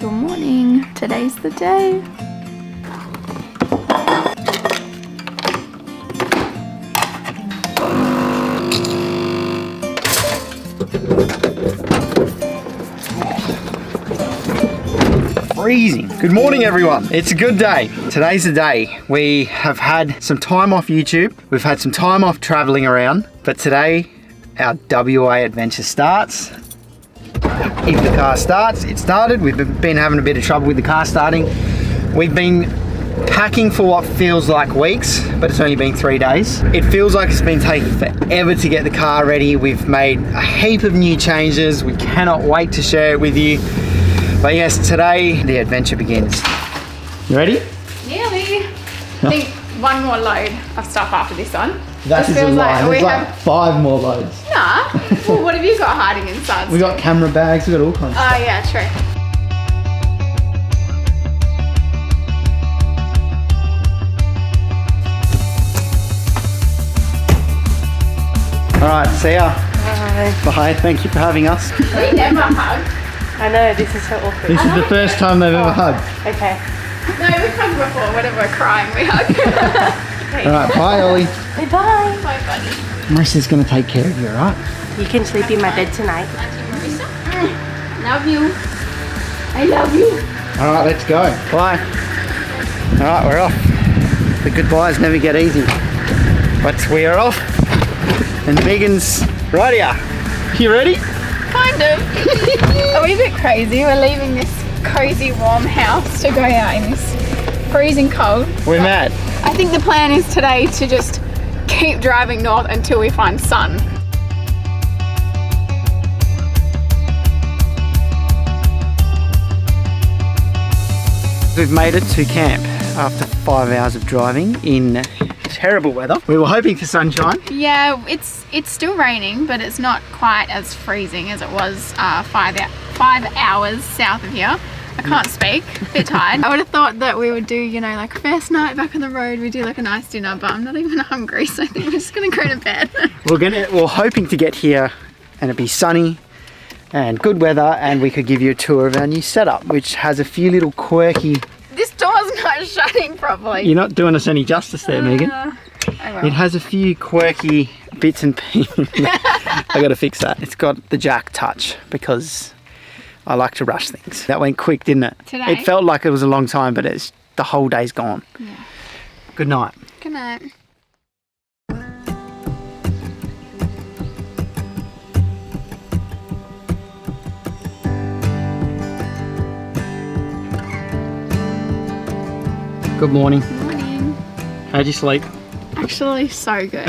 Good morning. Today's the day. Freezing. Good morning, everyone. It's a good day. Today's the day. We have had some time off YouTube. We've had some time off traveling around, but today our WA adventure starts. If the car starts, it started. We've been having a bit of trouble with the car starting. We've been packing for what feels like weeks, but it's only been 3 days. It feels like it's been taking forever to get the car ready. We've made a heap of new changes. We cannot wait to share it with you. But yes, today the adventure begins. You ready? Nearly. I think one more load of stuff after this one. That is a lie. There's like 5 more loads. Nah. Well, what have you got hiding inside? We got camera bags, we got all kinds of stuff. Oh yeah, true. All right, see ya. Bye. Bye, thank you for having us. We never hug. I know, this is so awkward. This is the first time they've ever hugged. Okay. No, we've hugged before. Whenever we're crying, we hug. Okay. All right, bye, Ollie. Bye. Bye, buddy. Marissa's gonna take care of you, all right? You can sleep in my bed tonight. Auntie Marissa. Love you. I love you. All right, let's go. Bye. All right, we're off. The goodbyes never get easy. But we are off. And Megan's right here. You ready? Kind of. Are we a bit crazy? We're leaving this cozy, warm house to go out in this freezing cold. We're mad. I think the plan is today to just keep driving north until we find sun. We've made it to camp after 5 hours of driving in terrible weather. We were hoping for sunshine. Yeah, it's still raining, but it's not quite as freezing as it was 5 hours south of here. I can't speak, a bit tired. I would have thought that we would do, you know, like first night back on the road, we do like a nice dinner, but I'm not even hungry, so I think we're just gonna go to bed. We're hoping to get here and it'd be sunny and good weather, and we could give you a tour of our new setup, which has a few little quirky... This door's not shutting properly. You're not doing us any justice there, Megan. I will. It has a few quirky bits and pieces. I gotta fix that. It's got the jack touch because I like to rush things. That went quick, didn't it? Today? It felt like it was a long time, but the whole day's gone. Yeah. Good night. Good night. Good morning. Morning. How'd you sleep? Actually, so good.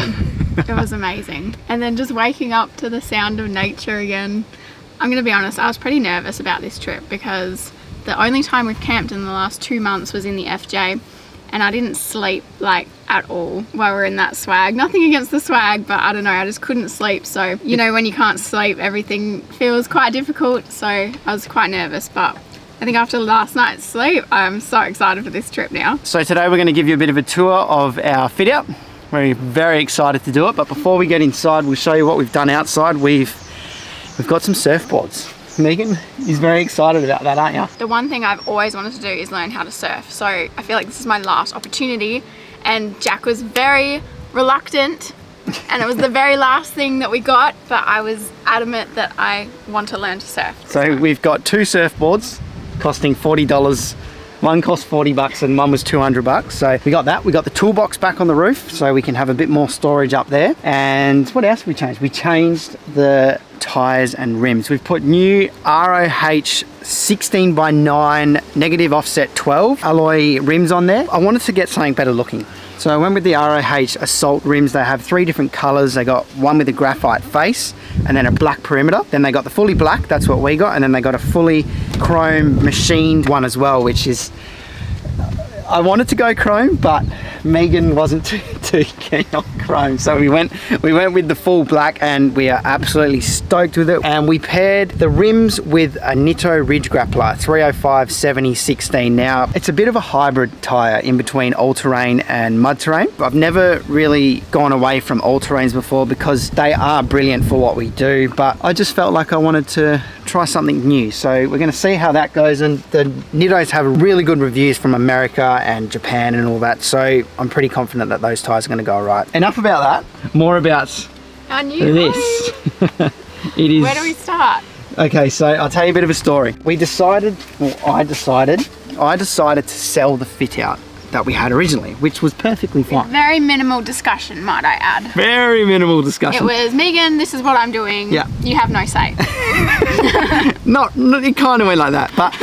It was amazing. And then just waking up to the sound of nature again. I'm gonna be honest, I was pretty nervous about this trip because the only time we've camped in the last 2 months was in the FJ, and I didn't sleep like at all while we were in that swag. Nothing against the swag, but I don't know, I just couldn't sleep. So, you know, when you can't sleep, everything feels quite difficult. So I was quite nervous, but I think after last night's sleep, I'm so excited for this trip now. So today we're going to give you a bit of a tour of our fit out. We're very excited to do it, but before we get inside, we'll show you what we've done outside. We've got some surfboards. Megan is very excited about that, aren't you? The one thing I've always wanted to do is learn how to surf. So I feel like this is my last opportunity, and Jack was very reluctant and it was the very last thing that we got, but I was adamant that I want to learn to surf. So we've got 2 surfboards costing $40. One cost 40 bucks and one was 200 bucks. So we got that. We got the toolbox back on the roof so we can have a bit more storage up there. And what else we changed? We changed the tires and rims. We've put new ROH 16x9 negative offset 12 alloy rims on there. I wanted to get something better looking. So I went with the ROH Assault rims. They have 3 different colors. They got one with a graphite face and then a black perimeter. Then they got the fully black, that's what we got. And then they got a fully chrome machined one as well, which is, I wanted to go chrome, but Megan wasn't too keen on chrome, so we went with the full black, and we are absolutely stoked with it. And we paired the rims with a Nitto Ridge Grappler 305/70/16. Now it's a bit of a hybrid tyre in between all-terrain and mud-terrain. I've never really gone away from all-terrains before because they are brilliant for what we do, but I just felt like I wanted to try something new. So we're going to see how that goes, and the Nittos have really good reviews from America and Japan and all that, so I'm pretty confident that those tyres are going to go all right. Enough about that, more about our new this. It is. Where do we start? Okay, so I'll tell you a bit of a story. I decided to sell the fit out that we had originally, which was perfectly fine. Very minimal discussion, might I add. Very minimal discussion. It was, Megan, this is what I'm doing. Yeah. You have no say. Not, it kind of went like that, but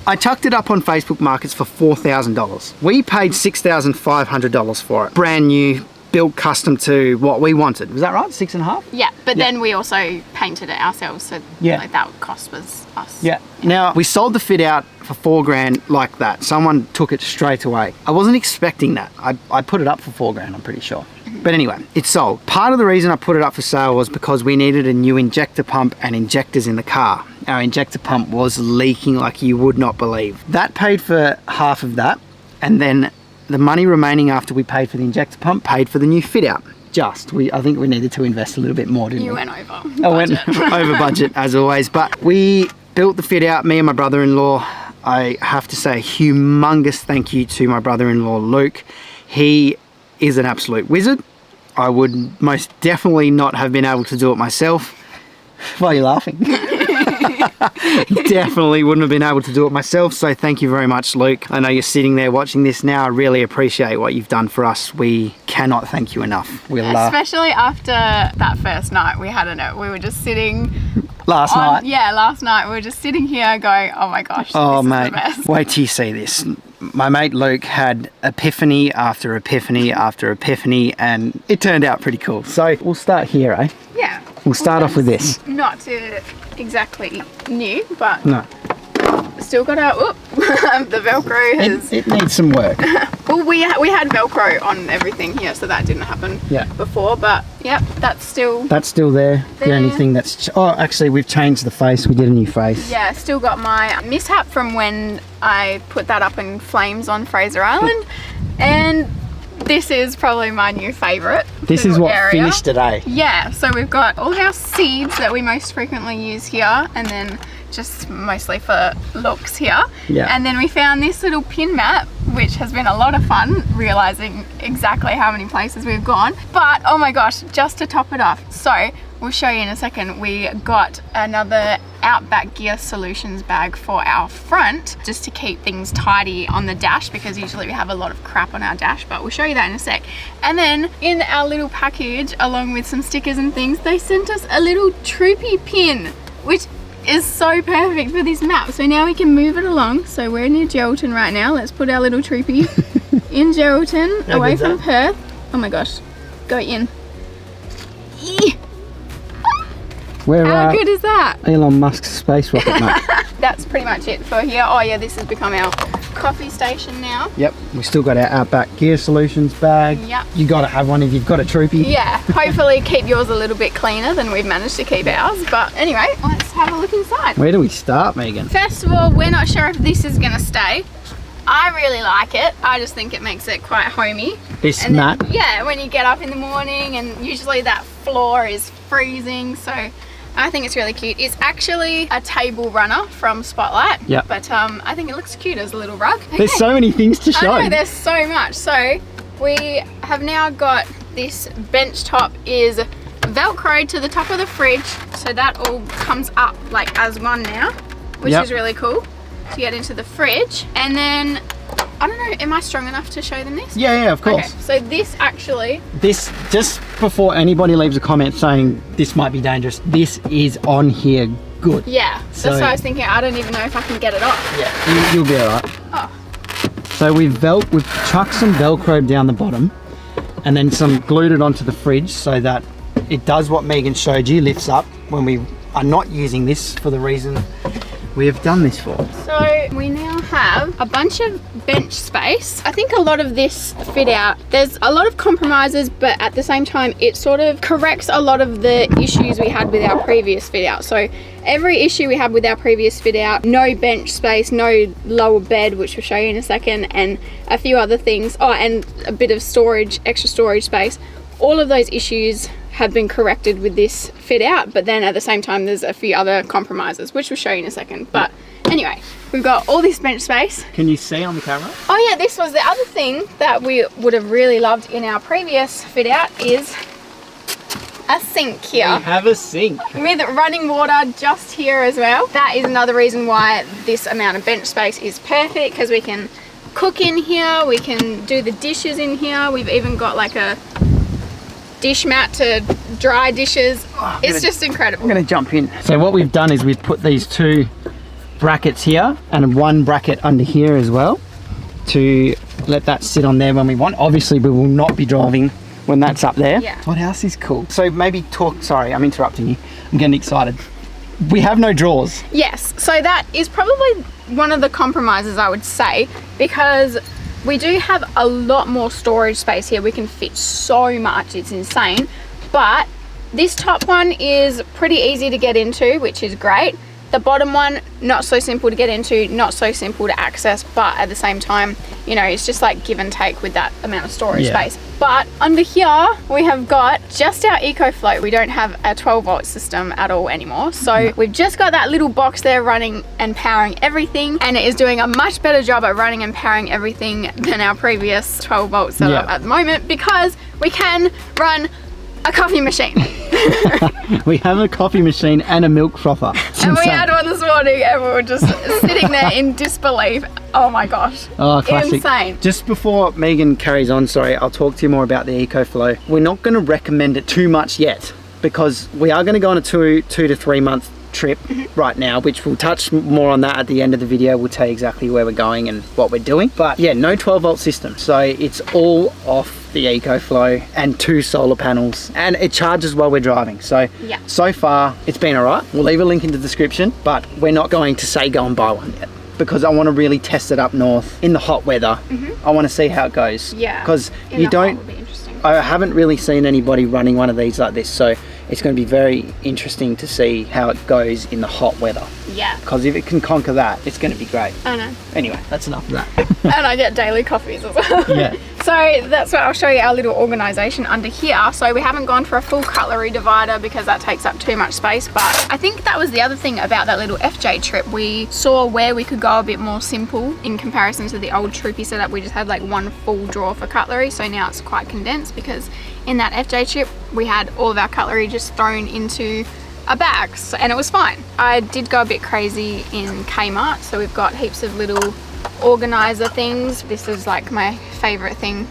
I chucked it up on Facebook Markets for $4,000. We paid $6,500 for it. Brand new, built custom to what we wanted. Was that right? 6.5? Yeah, but then we also painted it ourselves, so like that cost was us. Yeah. Now, we sold the fit out for $4,000 like that. Someone took it straight away. I wasn't expecting that. I put it up for $4,000, I'm pretty sure. But anyway, it's sold. Part of the reason I put it up for sale was because we needed a new injector pump and injectors in the car. Our injector pump was leaking like you would not believe. That paid for half of that, and then the money remaining after we paid for the injector pump paid for the new fit out. I think we needed to invest a little bit more, didn't we? You went over I went over budget as always, but we built the fit out, me and my brother-in-law. I have to say a humongous thank you to my brother-in-law, Luke. He is an absolute wizard. I would most definitely not have been able to do it myself. Why are you laughing? Definitely wouldn't have been able to do it myself, so thank you very much, Luke. I know you're sitting there watching this now. I really appreciate what you've done for us. We cannot thank you enough. Especially after that first night we had it. We were just sitting last night. Yeah, last night we were just sitting here going, oh my gosh, this is the best. Wait till you see this. My mate Luke had epiphany after epiphany after epiphany, and it turned out pretty cool. So we'll start here, eh? Yeah. We'll start off with this. Not exactly new, but no. Still got our the Velcro has. It needs some work. Well, we had Velcro on everything here, so that didn't happen before. But yep, that's still there. The only thing that's actually we've changed the face. We did a new face. Yeah, still got my mishap from when I put that up in flames on Fraser Island, and this is probably my new favourite. This is what finished today. Yeah, so we've got all of our seeds that we most frequently use here, and then just mostly for looks here. Yeah. And then we found this little pin map, which has been a lot of fun, realising exactly how many places we've gone. But oh my gosh, just to top it off, so we'll show you in a second, we got another Outback Gear Solutions bag for our front, just to keep things tidy on the dash, because usually we have a lot of crap on our dash, but we'll show you that in a sec. And then in our little package, along with some stickers and things, they sent us a little Troopy pin, which is so perfect for this map. So now we can move it along. So we're near Geraldton right now. Let's put our little Troopy in Geraldton, away from Perth. Oh my gosh, go in. How good is that? Elon Musk's space rocket, mate. That's pretty much it for here. Oh yeah, this has become our coffee station now. Yep, we still got our Outback Gear Solutions bag. Yep. You got to have one if you've got a Troopy. Yeah, hopefully keep yours a little bit cleaner than we've managed to keep ours. But anyway, let's have a look inside. Where do we start, Megan? First of all, we're not sure if this is gonna stay. I really like it. I just think it makes it quite homey. This mat? Yeah, when you get up in the morning, and usually that floor is freezing, so I think it's really cute. It's actually a table runner from Spotlight. Yeah. But I think it looks cute as a little rug. There's so many things to show. I know, there's so much. So we have now got this bench top is Velcroed to the top of the fridge. So that all comes up like as one now, which is really cool to get into the fridge. And then, I don't know, am I strong enough to show them this? Yeah, of course. Okay, so this actually... This, just before anybody leaves a comment saying this might be dangerous, this is on here good. Yeah, so, that's what I was thinking. I don't even know if I can get it off. Yeah, you'll be alright. Oh. So we've chucked some Velcro down the bottom and then some glued it onto the fridge so that it does what Megan showed you, lifts up when we are not using this for the reason we have done this for? So we now have a bunch of bench space. I think a lot of this fit out, there's a lot of compromises, but at the same time it sort of corrects a lot of the issues we had with our previous fit out. So every issue we had with our previous fit out, no bench space, no lower bed, which we'll show you in a second, and a few other things, oh, and a bit of storage, extra storage space, all of those issues have been corrected with this fit out, but then at the same time there's a few other compromises, which we'll show you in a second. But anyway, we've got all this bench space. Can you see on the camera? Oh yeah, this was the other thing that we would have really loved in our previous fit out, is a sink here. We have a sink. With running water just here as well. That is another reason why this amount of bench space is perfect, because we can cook in here, we can do the dishes in here. We've even got like a dish mat to dry dishes. It's just incredible. I'm gonna jump in. So what we've done is we've put these two brackets here and one bracket under here as well to let that sit on there when we want. Obviously we will not be driving when that's up there. Yeah. What else is cool? So maybe talk, sorry, I'm interrupting you. I'm getting excited. We have no drawers. Yes, so that is probably one of the compromises, I would say, because we do have a lot more storage space here. We can fit so much, it's insane. But this top one is pretty easy to get into, which is great. The bottom one, not so simple to get into, not so simple to access, but at the same time, you know, it's just like give and take with that amount of storage space. But under here, we have got just our EcoFlow. We don't have a 12-volt system at all anymore. So we've just got that little box there running and powering everything, and it is doing a much better job at running and powering everything than our previous 12-volt setup at the moment, because we can run a coffee machine. We have a coffee machine and a milk frother. And we had one this morning and we were just sitting there in disbelief. Oh my gosh. Oh, classic. Insane. Just before Megan carries on, sorry, I'll talk to you more about the EcoFlow. We're not going to recommend it too much yet, because we are going to go on a two to 3 month trip right now, which we'll touch more on that at the end of the video. We'll tell you exactly where we're going and what we're doing. But yeah, no 12-volt system, so it's all off the EcoFlow and 2 solar panels, and it charges while we're driving. So so far it's been all right. We'll leave a link in the description, but we're not going to say go and buy one yet, because I want to really test it up north in the hot weather. I want to see how it goes. Yeah, because you don't, I haven't really seen anybody running one of these like this, so it's going to be very interesting to see how it goes in the hot weather. Yeah. Because if it can conquer that, it's going to be great. I know. Anyway, that's enough of that. And I get daily coffees as well. Yeah. So that's what I'll show you, our little organisation under here. So we haven't gone for a full cutlery divider because that takes up too much space, but I think that was the other thing about that little FJ trip. We saw where we could go a bit more simple in comparison to the old Troopy setup. We just had like one full drawer for cutlery, so now it's quite condensed, because in that FJ trip we had all of our cutlery just thrown into a bag, and it was fine. I did go a bit crazy in Kmart, so we've got heaps of little organizer things. This is like my favorite thing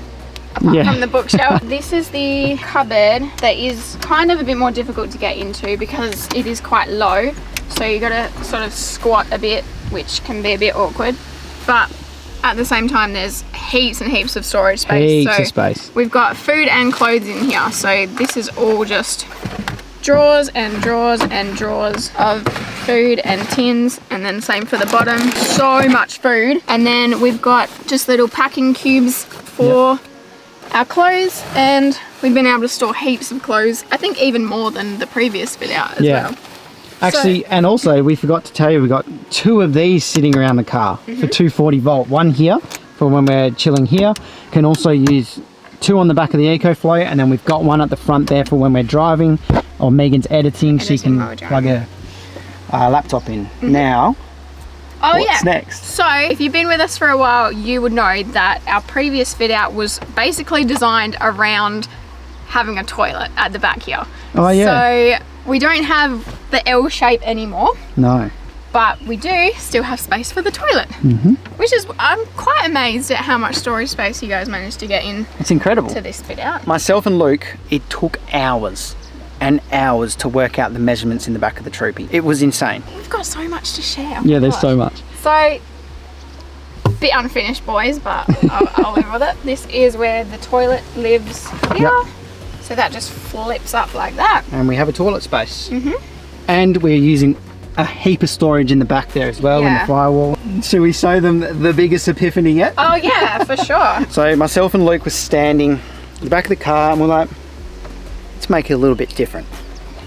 apart from the bookshelf. This is the cupboard that is kind of a bit more difficult to get into because it is quite low, so you gotta sort of squat a bit, which can be a bit awkward, but at the same time there's heaps and heaps of storage space. Heaps of space. We've got food and clothes in here, so this is all just drawers and drawers and drawers of food and tins, and then same for the bottom. So much food. And then we've got just little packing cubes for our clothes, and we've been able to store heaps of clothes. I think even more than the previous fit out as well. Actually, and also we forgot to tell you, we got 2 of these sitting around the car for 240 volt. One here for when we're chilling here. Can also use 2 on the back of the EcoFlow, and then we've got one at the front there for when we're driving or Megan's editing. She can plug her laptop in. Now, what's next? So if you've been with us for a while, you would know that our previous fit out was basically designed around having a toilet at the back here. Oh yeah. So we don't have the L shape anymore. No. But we do still have space for the toilet, which is, I'm quite amazed at how much storage space you guys managed to get in. It's incredible. To this fit out. Myself and Luke, it took hours and hours to work out the measurements in the back of the Troopy. It was insane. We've got so much to share. Yeah, there's so much. So, a bit unfinished, boys, but I'll live with it. This is where the toilet lives here. So that just flips up like that. And we have a toilet space. And we're using a heap of storage in the back there as well, in Yeah. the firewall. Should we show them the biggest epiphany yet? Oh yeah, for sure. So myself and Luke were standing in the back of the car and we're like, let's make it a little bit different.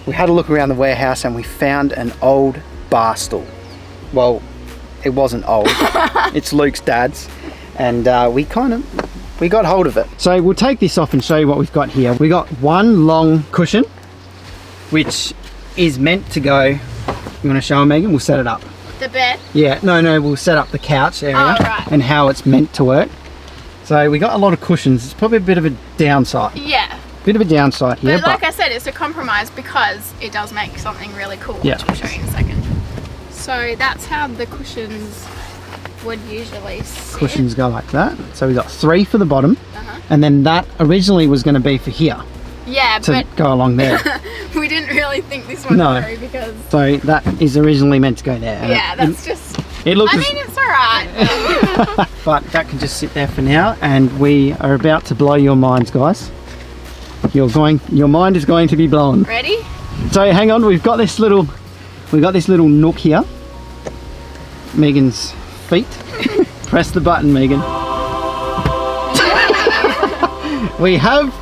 We had a look around the warehouse and we found an old bar stool. Well, it wasn't old. It's Luke's dad's, and we got hold of it. So we'll take this off and show you what we've got here. We got one long cushion, which is meant to go. You want to show them, Megan? We'll set it up. The bed. Yeah, no, we'll set up the couch area right. and how it's meant to work. So we got a lot of cushions. It's probably a bit of a downside. Yeah. Bit of a downside here, But like I said, it's a compromise because it does make something really cool, Yeah. which I'll show you in a second. So that's how the cushions would usually sit. cushions go like that. So we got 3 for the bottom, Uh-huh. and then that originally was going to be for here Yeah, to but go along there. we didn't really think this one No. through because So that is originally meant to go there. And yeah, that's just. it looks. I mean, it's alright. But that can just sit there for now, and we are about to blow your minds, guys. Your mind is going to be blown. Ready? So hang on, we've got this little nook here. Megan's feet. Press the button, Megan. We have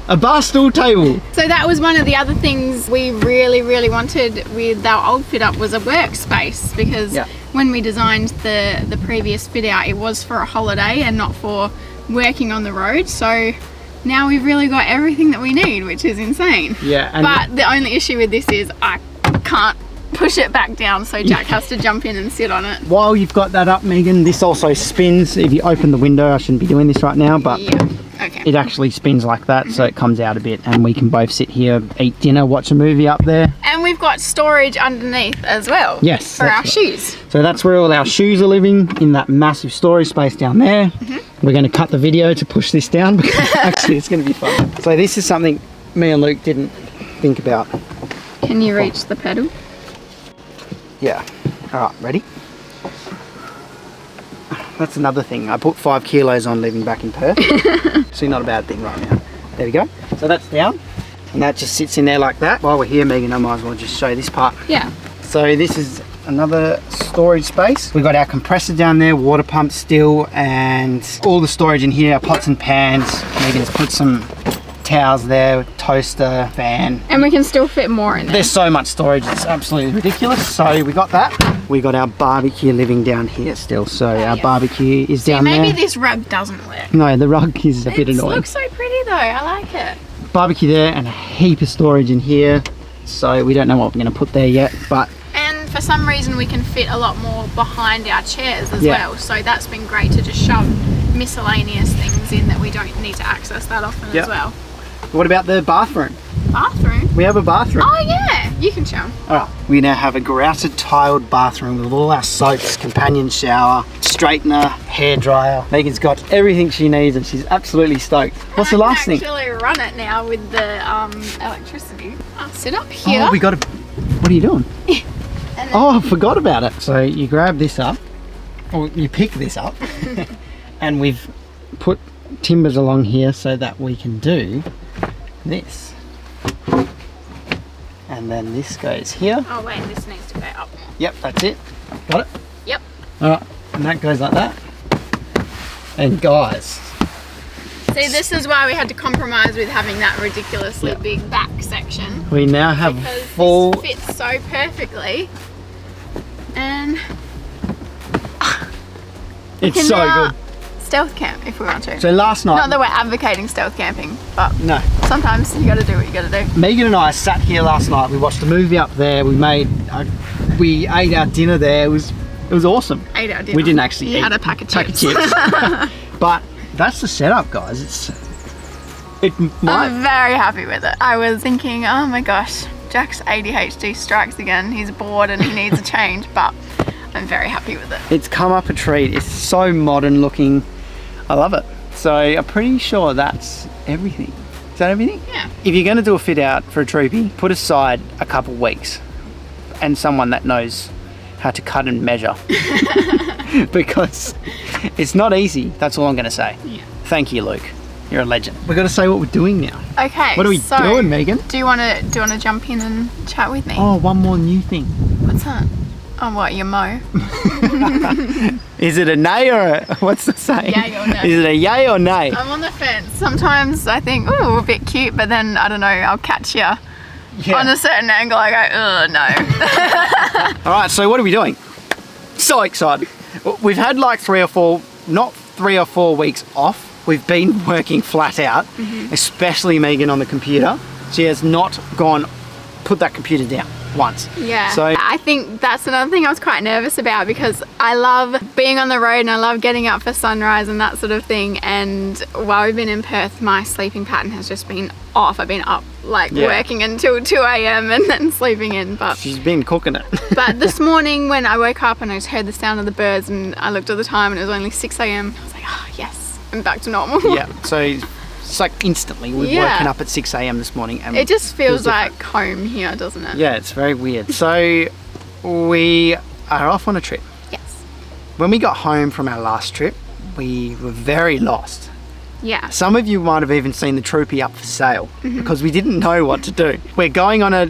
a bar stool table. So that was one of the other things we really wanted with our old fit up was a workspace, because Yeah. when we designed the previous fit out, it was for a holiday and not for working on the road. So now we've really got everything that we need, which is insane. Yeah, and But the only issue with this is I can't push it back down, so Jack has to jump in and sit on it. while you've got that up, Megan, this also spins. If you open the window, I shouldn't be doing this right now, but Yeah. Okay. it actually spins like that, so it comes out a bit, and we can both sit here, eat dinner, watch a movie up there. And we've got storage underneath as well. Yes, For that's our right. shoes. So that's where all our shoes are living, in that massive storage space down there. We're going to cut the video to push this down because actually it's going to be fun. So this is something me and Luke didn't think about. Can you reach the pedal? Yeah. All right, ready? That's another thing. I put 5 kilos on living back in Perth. So not a bad thing right now. There we go. So that's down. And that just sits in there like that. While we're here, Megan, I might as well just show this part. Yeah. So this is another storage space. We've got our compressor down there, water pump still, and all the storage in here, pots and pans. Megan's put some towels there, toaster, fan. And we can still fit more in there. There's so much storage, it's absolutely ridiculous. So we got that. We got our barbecue living down here still. So our yeah. barbecue is down Maybe there. this rug doesn't work. No, the rug is a bit It annoying. looks so pretty though. I like it. Barbecue there and a heap of storage in here. So we don't know what we're going to put there yet, but And for some reason we can fit a lot more behind our chairs as Yeah. well. So that's been great to just shove miscellaneous things in that we don't need to access that often Yep. as well. what about the bathroom? Bathroom. We have a bathroom. Oh yeah, you can show 'em. Alright, we now have a grouted tiled bathroom with all our soaps, companion shower, straightener, hairdryer. Megan's got everything she needs and she's absolutely stoked. What's the last I thing? can actually run it now with the electricity. I'll sit up here. Oh, we got a... What are you doing? and then Oh, I forgot about it. So you grab this up, or you pick this up, and we've put timbers along here so that we can do this. And then this goes here. Oh wait, this needs to go up more. Yep, that's it. Got it? Yep. Alright, and that goes like that. And guys, See, this is why we had to compromise with having that ridiculously Yeah. big back section. we now have Because full... this fits so perfectly. And It's can so now good. stealth camp if we want to. So last night... Not that we're advocating stealth camping, but No. sometimes you gotta do what you gotta do. Megan and I sat here last night. We watched a movie up there. We ate our dinner there. It was awesome. Ate our dinner. We didn't actually You eat. had a pack of chips. chips. But that's the setup, guys. It might... I'm very happy with it. I was thinking, oh my gosh, Jack's ADHD strikes again. He's bored and he needs a change, but I'm very happy with it. It's come up a treat. It's so modern looking. I love it. So I'm pretty sure that's everything. Is that everything? Yeah. If you're going to do a fit out for a Troopy, put aside a couple weeks and someone that knows how to cut and measure. Because it's not easy. That's all I'm going to say. Yeah. Thank you, Luke. You're a legend. We've got to say what we're doing now. Okay. What are we so doing, Megan? Do you wanna jump in and chat with me? Oh, one more new thing. What's that? Oh, what, your mo? Is it a nay or a, what's the saying? Yay or nay. Is it a yay or nay? I'm on the fence. Sometimes I think, oh, a bit cute, but then, I don't know, I'll catch you on a certain angle. I go, oh, no. All right, so what are we doing? So excited. We've had like 3 or 4 weeks off. We've been working flat out, especially Megan on the computer. She has not put that computer down once. Yeah, so I think that's another thing I was quite nervous about, because I love being on the road and I love getting up for sunrise and that sort of thing, and while we've been in Perth, my sleeping pattern has just been off. I've been up working until 2 a.m. and then sleeping in, but she's been cooking it. But this morning when I woke up and I just heard the sound of the birds and I looked at the time and it was only 6 a.m. I was like, oh yes, I'm back to normal. Yeah, so it's like instantly we've woken up at 6 a.m. this morning, and it just feels like home here, doesn't it? Yeah, it's very weird. So we are off on a trip. Yes. When we got home from our last trip, we were very lost. Yeah. Some of you might have even seen the Troopy up for sale because we didn't know what to do. We're going on a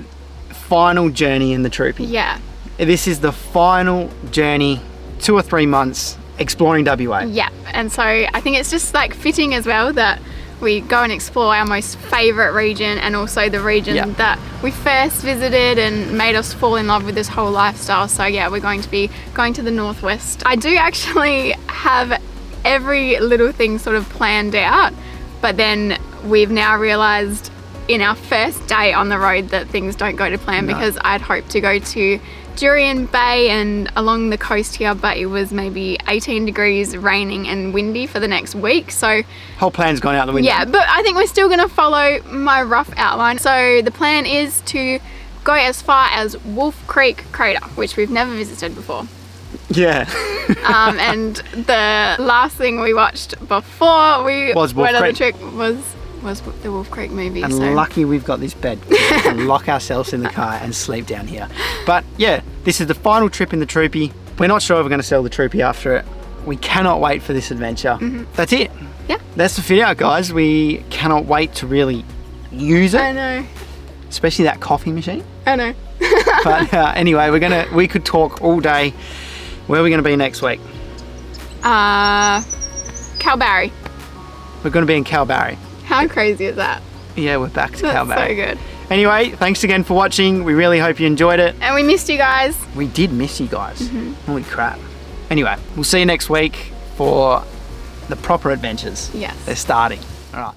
final journey in the Troopy. Yeah. This is the final journey, 2 or 3 months exploring WA. Yeah, and so I think it's just like fitting as well that we go and explore our most favourite region, and also the region that we first visited and made us fall in love with this whole lifestyle. So yeah, we're going to be going to the northwest. I do actually have every little thing sort of planned out, but then we've now realised in our first day on the road that things don't go to plan, because I'd hoped to go to Durian Bay and along the coast here, but it was maybe 18 degrees, raining and windy for the next week. So whole plan's gone out the window. Yeah, but I think we're still gonna follow my rough outline. So the plan is to go as far as Wolf Creek Crater, which we've never visited before. Yeah. And the last thing we watched before we went on the trip was the Wolf Creek movie. And lucky we've got this bed. We can lock ourselves in the car and sleep down here. But yeah, this is the final trip in the Troopy. We're not sure if we're going to sell the Troopy after it. We cannot wait for this adventure. That's it. Yeah. That's the fit out, guys. We cannot wait to really use it. I know. Especially that coffee machine. I know. But anyway, we could talk all day. Where are we going to be next week? Kalbarri. We're going to be in Kalbarri. How crazy is that? Yeah, we're back to Kalbarri. That's so good. Anyway, thanks again for watching. We really hope you enjoyed it. And we missed you guys. We did miss you guys. Holy crap. Anyway, we'll see you next week for the proper adventures. Yes. They're starting. All right.